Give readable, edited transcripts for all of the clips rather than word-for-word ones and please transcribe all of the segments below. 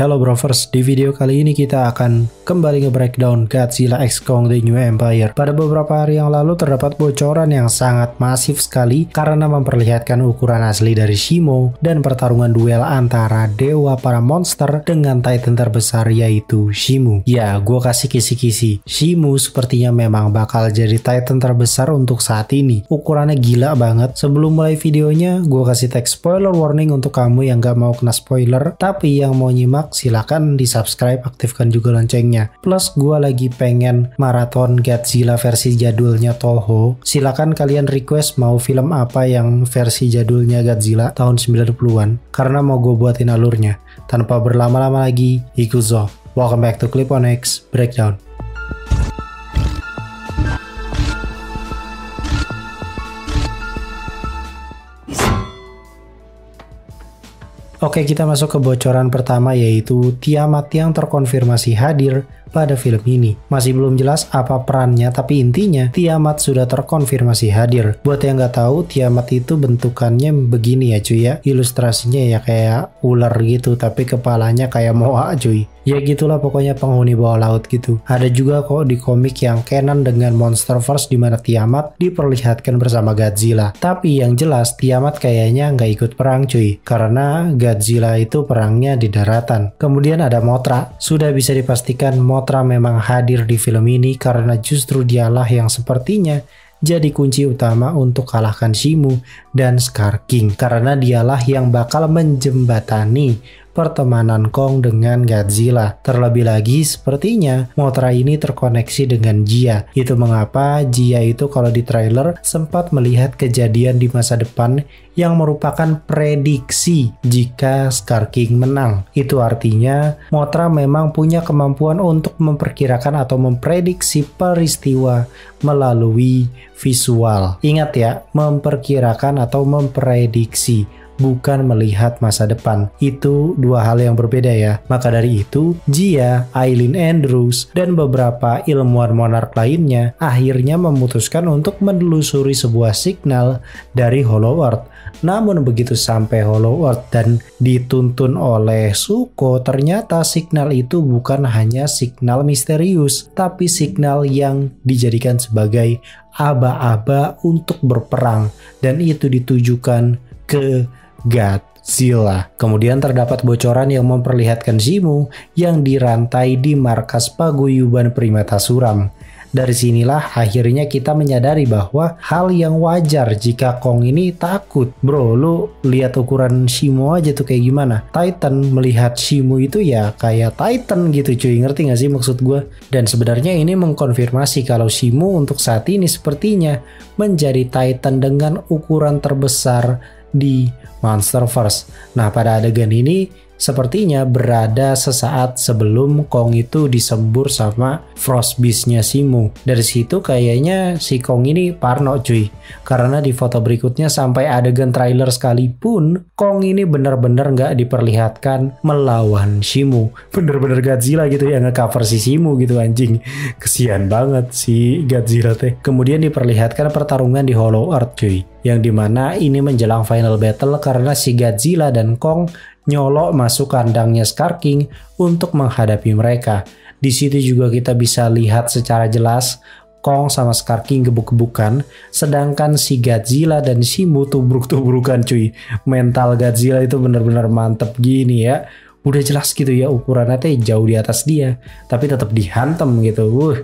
Hello Brovers, di video kali ini kita akan kembali nge-breakdown Godzilla x Kong The New Empire. Pada beberapa hari yang lalu terdapat bocoran yang sangat masif sekali karena memperlihatkan ukuran asli dari Shimo dan pertarungan duel antara dewa para monster dengan titan terbesar yaitu Shimo. Ya, gue kasih kisi-kisi. Shimo sepertinya memang bakal jadi titan terbesar untuk saat ini. Ukurannya gila banget. Sebelum mulai videonya, gue kasih tag spoiler warning untuk kamu yang gak mau kena spoiler, tapi yang mau nyimak silakan di subscribe, aktifkan juga loncengnya. Plus gue lagi pengen maraton Godzilla versi jadulnya Toho. Silakan kalian request mau film apa yang versi jadulnya Godzilla tahun 90-an, karena mau gue buatin alurnya. Tanpa berlama-lama lagi, Ikuzo. Welcome back to Clip on X Breakdown. Oke, kita masuk ke bocoran pertama, yaitu Tiamat yang terkonfirmasi hadir pada film ini. Masih belum jelas apa perannya, tapi intinya Tiamat sudah terkonfirmasi hadir. Buat yang nggak tahu, Tiamat itu bentukannya begini ya cuy ya. Ilustrasinya ya kayak ular gitu, tapi kepalanya kayak moa cuy. Ya gitulah pokoknya, penghuni bawah laut gitu. Ada juga kok di komik yang canon dengan Monsterverse di mana Tiamat diperlihatkan bersama Godzilla. Tapi yang jelas Tiamat kayaknya nggak ikut perang cuy, karena Godzilla itu perangnya di daratan. Kemudian ada Mothra. Sudah bisa dipastikan Mothra memang hadir di film ini karena justru dialah yang sepertinya jadi kunci utama untuk kalahkan Shimo dan Scar King, karena dialah yang bakal menjembatani pertemanan Kong dengan Godzilla. Terlebih lagi sepertinya Mothra ini terkoneksi dengan Jia. Itu mengapa Jia itu kalau di trailer sempat melihat kejadian di masa depan yang merupakan prediksi jika Scar King menang. Itu artinya Mothra memang punya kemampuan untuk memperkirakan atau memprediksi peristiwa melalui visual. Ingat ya, memperkirakan atau memprediksi, bukan melihat masa depan. Itu dua hal yang berbeda ya. Maka dari itu, Jia, Eileen Andrews, dan beberapa ilmuwan monark lainnya akhirnya memutuskan untuk menelusuri sebuah signal dari Hollow Earth. Namun begitu sampai Hollow Earth dan dituntun oleh Zuko, ternyata signal itu bukan hanya signal misterius, tapi signal yang dijadikan sebagai aba-aba untuk berperang, dan itu ditujukan ke Godzilla. Kemudian terdapat bocoran yang memperlihatkan Shimo yang dirantai di markas paguyuban primata suram. Dari sinilah akhirnya kita menyadari bahwa hal yang wajar jika Kong ini takut. Bro, lu lihat ukuran Shimo aja tuh kayak gimana. Titan melihat Shimo itu ya kayak Titan gitu cuy, ngerti gak sih maksud gue? Dan sebenarnya ini mengkonfirmasi kalau Shimo untuk saat ini sepertinya menjadi Titan dengan ukuran terbesar di Monsterverse. Nah, pada adegan ini sepertinya berada sesaat sebelum Kong itu disembur sama Frost Beast-nya Shimo. Dari situ kayaknya si Kong ini parno cuy, karena di foto berikutnya sampai adegan trailer sekalipun Kong ini bener-bener nggak diperlihatkan melawan Shimo. Bener-bener Godzilla gitu ya nge-cover si Shimo gitu, anjing. Kesian banget si Godzilla teh. Kemudian diperlihatkan pertarungan di Hollow Earth cuy, yang dimana ini menjelang final battle karena si Godzilla dan Kong nyolok masuk kandangnya Scar King untuk menghadapi mereka. Di situ juga kita bisa lihat secara jelas Kong sama Scar King gebuk-gebukan, sedangkan si Godzilla dan Shimo tubruk-tubrukan cuy. Mental Godzilla itu bener-bener mantep gini ya. Udah jelas gitu ya ukurannya teh jauh di atas dia, tapi tetap dihantam gitu.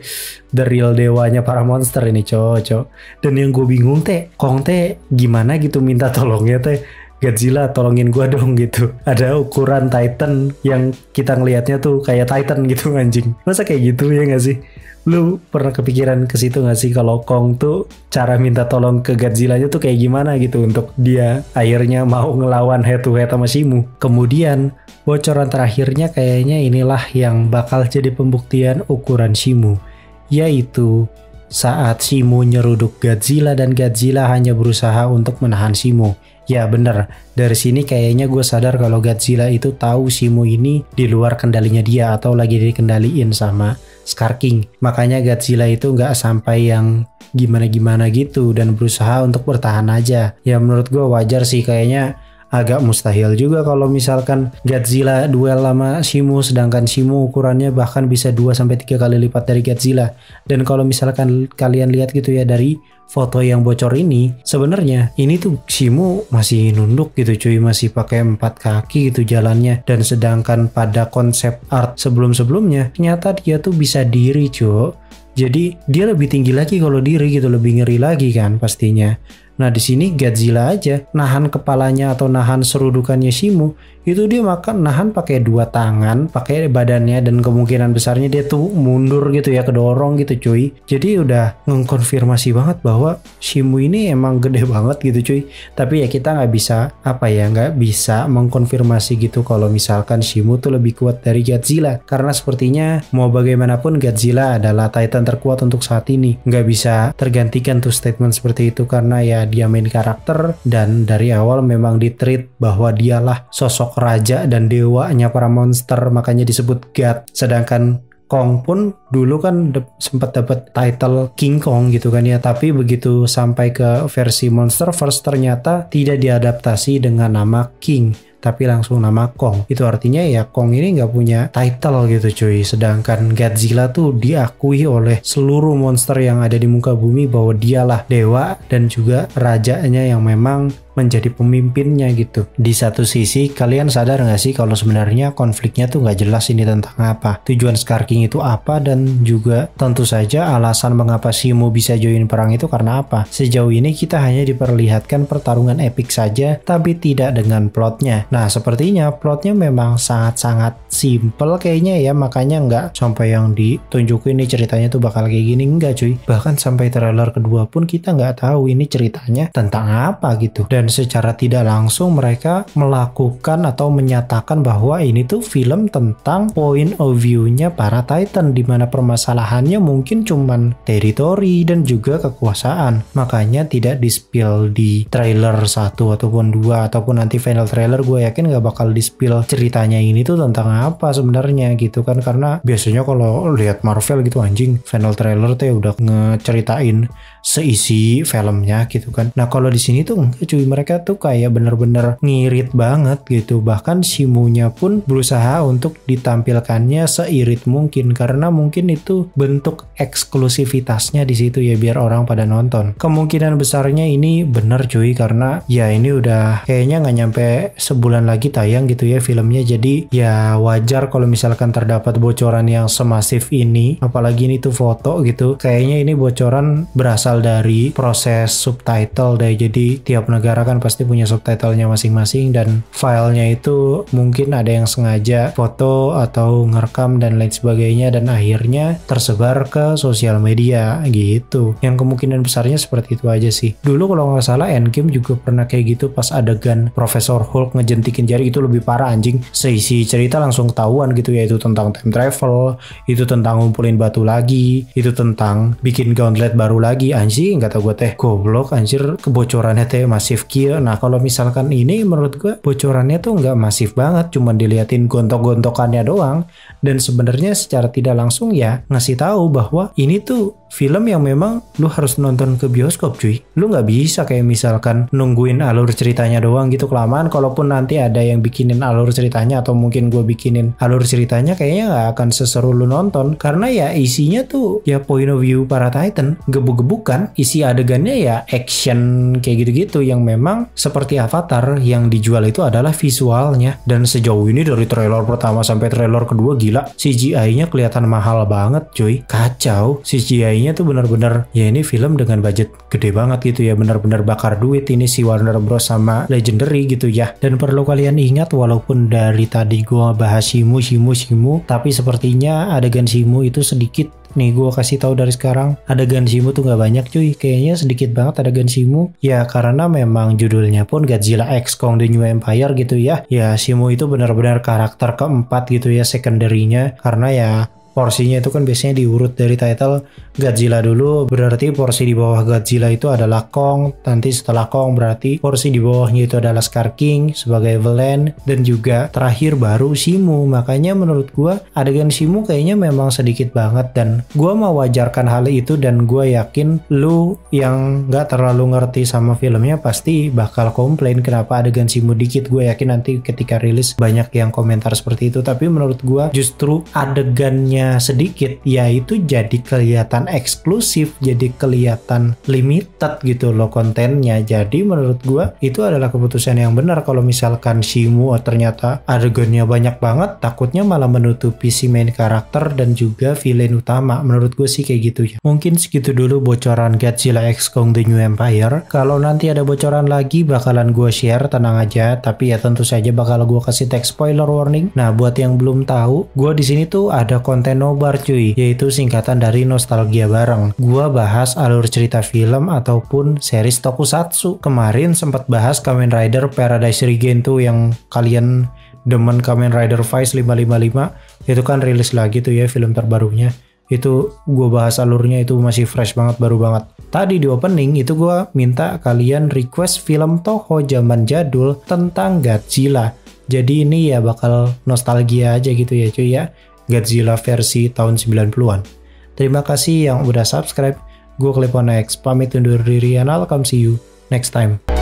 The real dewanya para monster ini cocok. Dan yang gue bingung teh, Kong teh gimana gitu minta tolongnya teh, Godzilla tolongin gua dong gitu. Ada ukuran Titan yang kita ngelihatnya tuh kayak Titan gitu anjing. Masa kayak gitu ya gak sih? Lu pernah kepikiran ke situ gak sih kalau Kong tuh cara minta tolong ke Godzilla-nya tuh kayak gimana gitu untuk dia akhirnya mau ngelawan head to head sama Shimo. Kemudian bocoran terakhirnya kayaknya inilah yang bakal jadi pembuktian ukuran Shimo, yaitu saat Shimo nyeruduk Godzilla dan Godzilla hanya berusaha untuk menahan Shimo. Ya bener, dari sini kayaknya gue sadar kalau Godzilla itu tahu Shimo ini di luar kendalinya dia atau lagi dikendaliin sama Scar King. Makanya Godzilla itu nggak sampai yang gimana-gimana gitu dan berusaha untuk bertahan aja. Ya menurut gue wajar sih, kayaknya agak mustahil juga kalau misalkan Godzilla duel sama Shimu, sedangkan Shimu ukurannya bahkan bisa 2-3 kali lipat dari Godzilla. Dan kalau misalkan kalian lihat gitu ya dari foto yang bocor ini, sebenarnya ini tuh Shimu masih nunduk gitu cuy, masih pakai 4 kaki gitu jalannya. Dan sedangkan pada konsep art sebelum-sebelumnya ternyata dia tuh bisa diri cuy. Jadi dia lebih tinggi lagi kalau diri gitu, lebih ngeri lagi kan pastinya. Nah di sini Godzilla aja nahan kepalanya atau nahan serudukannya Shimu itu dia nahan pakai 2 tangan, pakai badannya, dan kemungkinan besarnya dia tuh mundur gitu ya, kedorong gitu cuy. Jadi udah mengkonfirmasi banget bahwa Shimu ini emang gede banget gitu cuy. Tapi ya kita nggak bisa mengkonfirmasi gitu kalau misalkan Shimu tuh lebih kuat dari Godzilla, karena sepertinya mau bagaimanapun Godzilla adalah Titan terkuat untuk saat ini. Nggak bisa tergantikan tuh statement seperti itu, karena ya dia main karakter dan dari awal memang ditreat bahwa dialah sosok raja dan dewanya para monster, makanya disebut God. Sedangkan Kong pun dulu kan sempat dapat title King Kong gitu kan ya, tapi begitu sampai ke versi Monsterverse ternyata tidak diadaptasi dengan nama King, tapi langsung nama Kong. Itu artinya ya Kong ini nggak punya title gitu cuy. Sedangkan Godzilla tuh diakui oleh seluruh monster yang ada di muka bumi bahwa dialah dewa dan juga rajanya yang memang menjadi pemimpinnya gitu. Di satu sisi kalian sadar nggak sih kalau sebenarnya konfliknya tuh nggak jelas ini tentang apa, tujuan Scar King itu apa, dan juga tentu saja alasan mengapa Shimu bisa join perang itu karena apa. Sejauh ini kita hanya diperlihatkan pertarungan epik saja tapi tidak dengan plotnya. Nah sepertinya plotnya memang sangat-sangat simple kayaknya ya, makanya nggak sampai yang ditunjukin ini ceritanya tuh bakal kayak gini, enggak cuy. Bahkan sampai trailer kedua pun kita nggak tahu ini ceritanya tentang apa gitu. Dan secara tidak langsung mereka melakukan atau menyatakan bahwa ini tuh film tentang point of view-nya para Titan, dimana permasalahannya mungkin cuman teritori dan juga kekuasaan. Makanya tidak di-spill di trailer 1 ataupun 2 ataupun nanti final trailer, gue yakin gak bakal di-spill ceritanya ini tuh tentang apa sebenarnya gitu kan. Karena biasanya kalau lihat Marvel gitu anjing, final trailer tuh ya udah ngeceritain seisi filmnya gitu kan. Nah kalau di sini tuh enggak cuy, mereka tuh kayak bener-bener ngirit banget gitu. Bahkan Shimunya pun berusaha untuk ditampilkannya seirit mungkin, karena mungkin itu bentuk eksklusivitasnya di situ ya, biar orang pada nonton. Kemungkinan besarnya ini bener cuy, karena ya ini udah kayaknya nggak nyampe sebulan lagi tayang gitu ya filmnya. Jadi ya wajar kalau misalkan terdapat bocoran yang semasif ini, apalagi ini tuh foto gitu. Kayaknya ini bocoran berasal dari proses subtitle deh. Jadi tiap negara kan pasti punya subtitlenya masing-masing, dan filenya itu mungkin ada yang sengaja foto atau ngerekam dan lain sebagainya dan akhirnya tersebar ke sosial media gitu. Yang kemungkinan besarnya seperti itu aja sih. Dulu kalau nggak salah Endgame juga pernah kayak gitu, pas adegan Profesor Hulk ngejentikin jari itu lebih parah anjing. Seisi cerita langsung ketahuan gitu ya, itu tentang time travel, itu tentang ngumpulin batu lagi, itu tentang bikin gauntlet baru lagi. Anjing kata gue teh goblok anjir, kebocorannya teh masif kia. Nah kalau misalkan ini menurut gue bocorannya tuh nggak masif banget, cuman diliatin gontok-gontokannya doang, dan sebenarnya secara tidak langsung ya ngasih tahu bahwa ini tuh film yang memang lu harus nonton ke bioskop cuy. Lu nggak bisa kayak misalkan nungguin alur ceritanya doang gitu kelamaan. Kalaupun nanti ada yang bikinin alur ceritanya atau mungkin gue bikinin alur ceritanya, kayaknya nggak akan seseru lu nonton, karena ya isinya tuh ya point of view para Titan, gebuk-gebukan, isi adegannya ya action kayak gitu-gitu yang memang seperti Avatar. Yang dijual itu adalah visualnya, dan sejauh ini dari trailer pertama sampai trailer kedua gila, CGI-nya kelihatan mahal banget cuy, kacau. CGI-nya tuh bener-bener ya ini film dengan budget gede banget gitu ya, bener-bener bakar duit ini si Warner Bros sama Legendary gitu ya. Dan perlu kalian ingat, walaupun dari tadi gua bahas Shimu, tapi sepertinya adegan Shimu itu sedikit. Nih gue kasih tahu dari sekarang, adegan Shimu tuh nggak banyak cuy, kayaknya sedikit banget adegan Shimu. Ya karena memang judulnya pun Godzilla X Kong The New Empire gitu ya. Ya Shimu itu benar-benar karakter keempat gitu ya, secondary-nya, karena ya porsinya itu kan biasanya diurut dari title Godzilla dulu, berarti porsi di bawah Godzilla itu adalah Kong, nanti setelah Kong berarti porsi di bawahnya itu adalah Scar King sebagai villain, dan juga terakhir baru Shimu. Makanya menurut gua adegan Shimu kayaknya memang sedikit banget, dan gua mewajarkan hal itu, dan gua yakin lu yang nggak terlalu ngerti sama filmnya pasti bakal komplain kenapa adegan Shimu dikit. Gue yakin nanti ketika rilis banyak yang komentar seperti itu, tapi menurut gua justru adegannya sedikit ya itu jadi kelihatan eksklusif, jadi kelihatan limited gitu loh kontennya. Jadi menurut gua itu adalah keputusan yang benar. Kalau misalkan Shimu ternyata adegannya banyak banget, takutnya malah menutupi si main karakter dan juga villain utama. Menurut gue sih kayak gitu ya. Mungkin segitu dulu bocoran Godzilla X Kong The New Empire. Kalau nanti ada bocoran lagi bakalan gue share, tenang aja, tapi ya tentu saja bakal gue kasih teks spoiler warning. Nah, buat yang belum tahu, gue di sini tuh ada konten nobar cuy, yaitu singkatan dari Nostalgia Bareng. Gua bahas alur cerita film ataupun series tokusatsu. Kemarin sempat bahas Kamen Rider Paradise Regain tuh, yang kalian demen Kamen Rider Vice 555. Itu kan rilis lagi tuh ya film terbarunya. Itu gue bahas alurnya, itu masih fresh banget, baru banget. Tadi di opening itu gue minta kalian request film Toho zaman jadul tentang Godzilla. Jadi ini ya bakal nostalgia aja gitu ya cuy ya. Godzilla versi tahun 90-an. Terima kasih yang udah subscribe. Gue Klepon X, pamit undur diri, and I'll come see you next time.